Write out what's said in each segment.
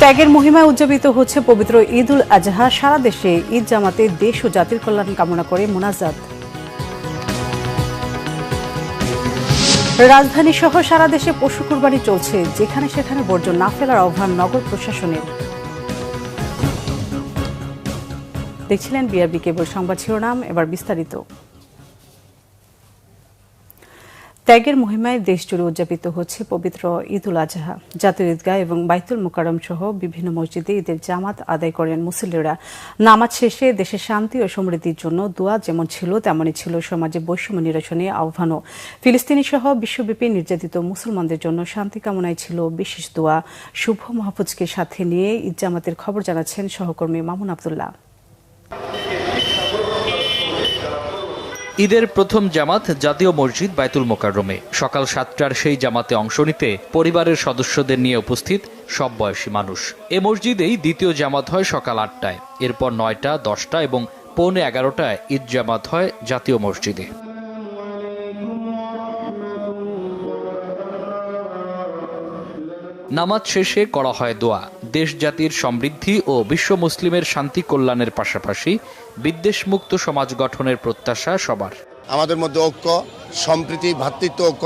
ত্যাগের মহিমায় উদযাপিত হচ্ছে পবিত্র ঈদ উল আজহা। সারা দেশে ঈদ জামাতে দেশ ও জাতির কল্যাণ কামনা করে মোনাজাত। রাজধানী সহ সারা দেশে পশু কুরবানি চলছে, যেখানে সেখানে বর্জ্য না ফেলার আহ্বান নগর প্রশাসনের। দেখছিলেন বিআরবি কেবল সংবাদ শিরোনাম, এবার বিস্তারিত। ত্যাগের মহিমায় দেশ জুড়ে উদযাপিত হচ্ছে পবিত্র ঈদ উল আজহা। জাতীয় ঈদগাহ এবং বাইতুল মোকাররম সহ বিভিন্ন মসজিদে ঈদের জামাত আদায় করেন মুসল্লিরা। নামাজ শেষে দেশের শান্তি ও সমৃদ্ধির জন্য দোয়া যেমন ছিল তেমনই ছিল সমাজে বৈষম্য নিরসনে আহ্বানও। ফিলিস্তিনি সহ বিশ্বব্যাপী নির্যাতিত মুসলমানদের জন্য শান্তি কামনায় ছিল বিশেষ দোয়া। শুভ মাহফুজকে সাথে নিয়ে ঈদ জামাতের খবর জানাচ্ছেন সহকর্মী মামুন আবদুল্লাহ। ঈদের প্রথম জামাত জাতীয় মসজিদ বাইতুল মোকাররমে। সকাল 7টার সেই জামাতে অংশ নিতে পরিবারের সদস্যদের নিয়ে উপস্থিত সব বয়সী মানুষ। এ মসজিদেই দ্বিতীয় জামাত হয় সকাল 8টায়, এরপর 9টা, 10টা এবং পৌনে 11টায় ঈদ জামাত হয় জাতীয় মসজিদে। নামাজ শেষে করা হয় দোয়া। দেশ জাতির সমৃদ্ধি ও বিশ্ব মুসলিমের শান্তি কল্যাণের পাশাপাশি বিদ্বেষমুক্ত সমাজ গঠনের প্রত্যাশা সবার। আমাদের মধ্যে ঐক্য, সম্প্রীতি, ভ্রাতৃত্ব ঐক্য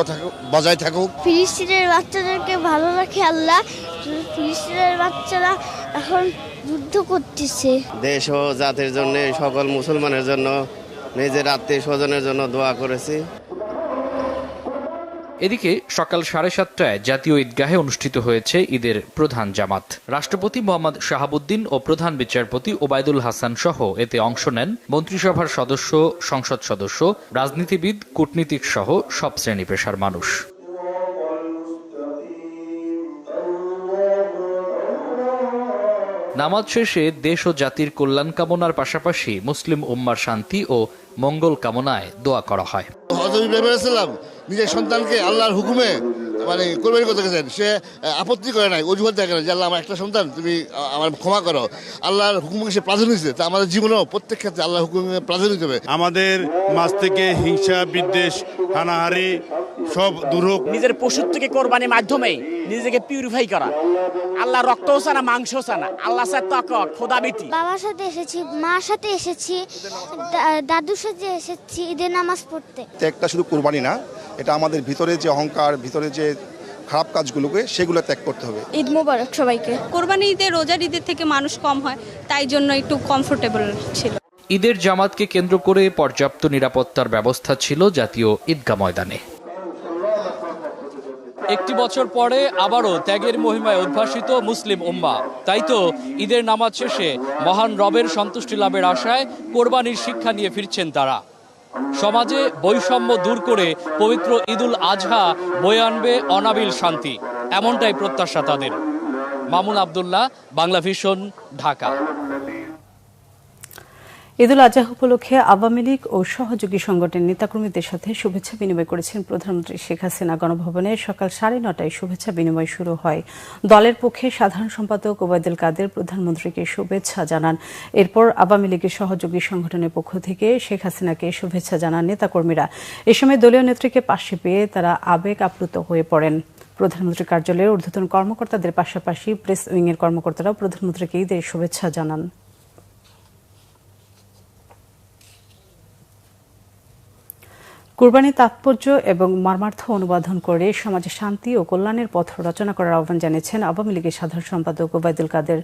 বজায় থাকুক। ফিলিস্তিনের বাচ্চাদেরকে ভালো রাখে আল্লাহ। ফিলিস্তিনের বাচ্চারা এখন যুদ্ধ করতেছে। দেশ ও জাতির জন্য, সকল মুসলমানের জন্য, নিজের আত্মীয় স্বজনের জন্য দোয়া করেছি। এদিকে সকাল 7:30টায় জাতীয় ঈদগাহে অনুষ্ঠিত হয়েছে ঈদের প্রধান জামাত। রাষ্ট্রপতি মোহাম্মদ শাহাবুদ্দিন ও প্রধান বিচারপতি ওবায়দুল হাসান সহ এতে অংশ নেন মন্ত্রিসভার সদস্য, সংসদ সদস্য, রাজনীতিবিদ, কূটনীতিক সহ সব শ্রেণী পেশার মানুষ। নামাজ শেষে দেশ ও জাতির কল্যাণ কামনার পাশাপাশি মুসলিম উম্মার শান্তি ও মঙ্গল কামনায় দোয়া করা হয়। হযরত ইব্রাহিম আলাইহিস সালাম নিজের সন্তানকে আল্লাহর হুকুমে কোরবানি করতে গেছেন। সে আপত্তি করে নাই, অজুহাত দেখে না যে আল্লাহ আমার একটা সন্তান, তুমি আমার ক্ষমা করো। আল্লাহর হুকুমকে সে প্রাধান্য দিচ্ছে। তা আমাদের জীবনেও প্রত্যেক ক্ষেত্রে আল্লাহর হুকুমকে প্রাধান্য দিতে হবে। আমাদের মাঝ থেকে হিংসা, বিদ্বেষ, হানাহারি সব দূর হোক। নিজের পশুর থেকে কোরবানির মাধ্যমে নিজেকে পিউরিফাই করা। আল্লাহ রক্তও চানা, মাংসও চানা, আল্লাহ চায় তাকওয়া, খোদাভীতি। বাবার সাথে এসেছি, মার সাথে এসেছি, দাদুর সাথে এসেছি ঈদের নামাজ পড়তে। ত্যাগটা শুধু কোরবানি না, এটা আমাদের ভিতরে যে অহংকার, ভিতরে যে খারাপ কাজগুলোকে সেগুলো ত্যাগ করতে হবে। ঈদ মোবারক সবাইকে। কোরবানি ঈদে রোজার ঈদের থেকে মানুষ কম হয়, তাই জন্য একটু কমফোর্টেবল ছিল। ঈদের জামাতকে কেন্দ্র করে পর্যাপ্ত নিরাপত্তার ব্যবস্থা ছিল জাতীয় ঈদগাহ ময়দানে। একটি বছর পরে আবারও ত্যাগের মহিমায় উদ্ভাসিত মুসলিম উম্মাহ। তাই তো ঈদের নামাজ শেষে মহান রবের সন্তুষ্টি লাভের আশায় কোরবানির শিক্ষা নিয়ে ফিরছেন তারা। সমাজে বৈষম্য দূর করে পবিত্র ঈদুল আজহা বয়ে আনবে অনাবিল শান্তি, এমনটাই প্রত্যাশা তাদের। মামুন আবদুল্লাহ, বাংলা ভিশন, ঢাকা। ঈদুল আজহা উপলক্ষে আওয়ামী লীগ ও সহযোগী সংগঠনের নেতাকর্মীদের সাথে শুভেচ্ছা বিনিময় করেছেন প্রধানমন্ত্রী শেখ হাসিনা। গণভবনে সকাল 9:30টায় শুভেচ্ছা বিনিময় শুরু হয়। দলের পক্ষে সাধারণ সম্পাদক ওবায়দুল কাদের প্রধানমন্ত্রীকে শুভেচ্ছা জানান। এরপর আওয়ামী লীগের সহযোগী সংগঠনের পক্ষ থেকে শেখ হাসিনাকে শুভেচ্ছা জানান নেতাকর্মীরা। এ সময় দলীয় নেত্রীকে পাশে পেয়ে তারা আবেগ আপ্লুত হয়ে পড়েন। প্রধানমন্ত্রীর কার্যালয়ের ঊর্ধ্বতন কর্মকর্তাদের পাশাপাশি প্রেস উইংয়ের কর্মকর্তারাও প্রধানমন্ত্রীকে ঈদের শুভেচ্ছা জানান। কুরবানির তাৎপর্য এবং মর্মার্থ অনুবাদন করে সমাজে শান্তি ও কল্যাণের পথ রচনা করার আহ্বান জানিয়েছেন আওয়ামী লীগের সাধারণ সম্পাদক ওবায়দুল কাদের।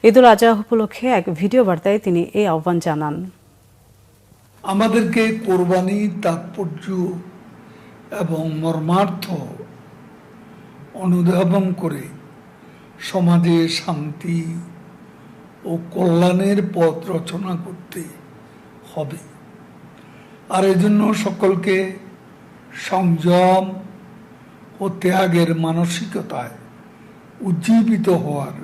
ঈদুল আজহা উপলক্ষে এক ভিডিও বার্তায় তিনি এই আহ্বান জানান। আমাদেরকে কুরবানির তাৎপর্য এবং মর্মার্থ অনুধাবন করে সমাজে শান্তি ও কল্যাণের পথ রচনা করতে হবে। আর এজন্য সকলকে সংযম ও ত্যাগের মানসিকতায় উজ্জীবিত হওয়ার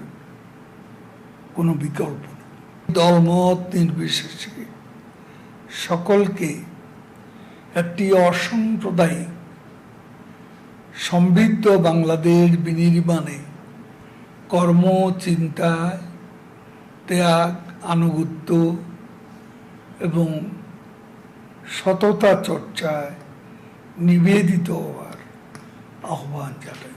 কোনো বিকল্প নেই। দলমত নির্বিশেষে সকলকে একটি অসাম্প্রদায়িক সমৃদ্ধ বাংলাদেশ বিনির্মাণে কর্ম, চিন্তায়, ত্যাগ, আনুগত্য এবং সততা চর্চায় নিবেদিত হওয়ার আহ্বান জানাই।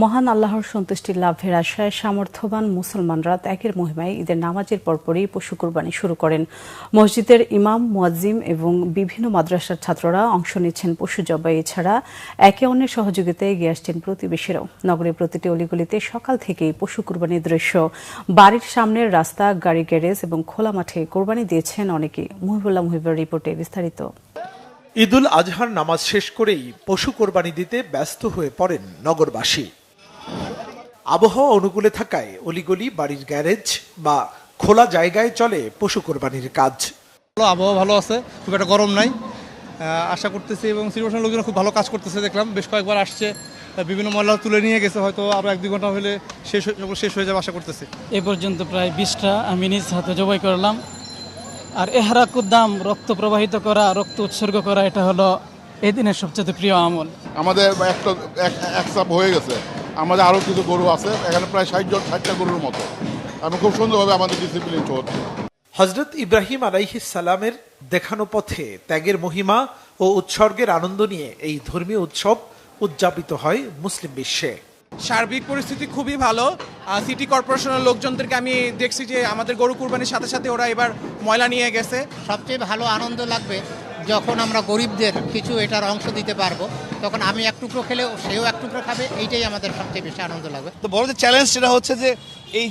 মহান আল্লাহর সন্তুষ্টি লাভের আশায় সামর্থ্যবান মুসলমানরা ত্যাগের মহিমায় ঈদের নামাজের পরপরই পশু কুরবানি শুরু করেন। মসজিদের ইমাম, মুয়াজ্জিম এবং বিভিন্ন মাদ্রাসার ছাত্ররা অংশ নিচ্ছেন পশু জবাই। এছাড়া একে অন্যের সহযোগিতায় এগিয়ে আসছেন প্রতিবেশীরাও। নগরের প্রতিটি অলিগলিতে সকাল থেকেই পশু কুরবানির দৃশ্য। বাড়ির সামনের রাস্তা, গাড়ি গ্যারেজ এবং খোলা মাঠে কোরবানি দিয়েছেন অনেকেই। মুহিবুল্লাহ মুহিবের রিপোর্টে বিস্তারিত। ঈদুল আজহার নামাজ শেষ করেই পশু কোরবানি দিতে ব্যস্ত হয়ে পড়েন নগরবাসী। আবহাওয়া অনুকূলে থাকায় অলিগলি, বাড়ির গ্যারেজ বা খোলা জায়গায় চলে পশু কোরবানির কাজ। আবহাওয়া ভালো আছে, খুব একটা গরম নাই, আশা করতেছি এবং সিচুয়েশন লোকজন খুব ভালো কাজ করতেছে। দেখলাম বেশ কয়েকবার আসছে, বিভিন্ন ময়লা তুলে নিয়ে গেছে, হয়তো আরো 1-2 ঘন্টা হলে শেষ হয়ে যাবে আশা করতেছি। এ পর্যন্ত প্রায় 20টা আমি নিজ হাতে জবাই করলাম। আর এহরাকুদ্দাম, রক্ত প্রবাহিত করা, রক্ত উৎসর্গ করা, এটা হলো এই দিনের সবচেয়ে প্রিয় আমল। আমাদের এক সাপ হয়ে গেছে, আমাদের আরও কিছু গরু আছে, এখানে প্রায় 60টা গরুর মতো। আমি খুব সুন্দরভাবে আমাদের ডিসিপ্লিন চলছে। হযরত ইব্রাহিম আলাইহিস সালামের দেখানো পথে ত্যাগের মহিমা ও উৎসর্গের আনন্দ নিয়ে এই ধর্মীয় উৎসব উদযাপিত হয় মুসলিম বিশ্বে। সার্বিক পরিস্থিতি খুবই ভালো। সিটি কর্পোরেশনের লোকজনদেরকে আমি দেখছি যে আমাদের গরু কুরবানির সাথে সাথে ওরা এবার ময়লা নিয়ে গেছে। সবচেয়ে ভালো আনন্দ লাগবে যখন আমরা গরিবদের কিছু এটার অংশ দিতে পারবো, তখন আমি এক টুকরো খেলেও সেও এক টুকরো খাবে, এইটাই আমাদের সবচেয়ে বেশি আনন্দ লাগবে। তো বড় যে চ্যালেঞ্জ সেটা হচ্ছে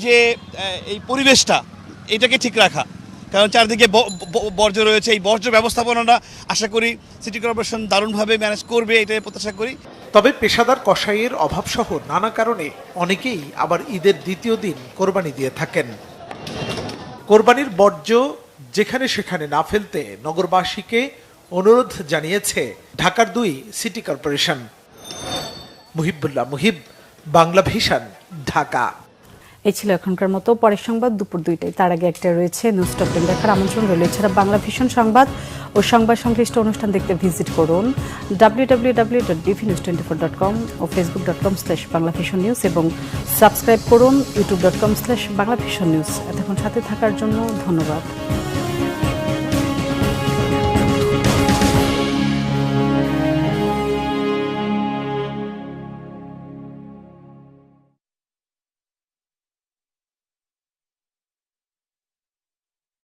যে এই পরিবেশটা এটাকে ঠিক রাখা, কারণ চারদিকে বর্জ্য রয়েছে। এই বর্জ্য ব্যবস্থাপনাটা আশা করি সিটি কর্পোরেশন দারুণভাবে ম্যানেজ করবে, এটাই প্রত্যাশা করি। তবে পেশাদার কসাইয়ের অভাব সহ নানা কারণে অনেকেই আবার ঈদের দ্বিতীয় দিন কোরবানি দিয়ে থাকেন। কোরবানির বর্জ্য যেখানে সেখানে না ফেলতে নগরবাসীকে অনুরোধ জানিয়েছে ঢাকার 2 city corporation. Muhibullah Muhib, Bangla vision, Dhaka. এই ছিল এখনকার মতো। পরের সংবাদ দুপুর 2টায়। তার আগে একটা রয়েছে নিউজ টপ 10 দেখার আমন্ত্রণ রইল। এছাড়া বাংলা ভিশন সংবাদ ও সংবাদ সংশ্লিষ্ট অনুষ্ঠান দেখতে ভিজিট করুন www.dvnews24.com ও facebook.com/banglavisionnews এবং সাবস্ক্রাইব করুন youtube.com/banglavisionnews। এতক্ষণ সাথে থাকার জন্য ধন্যবাদ।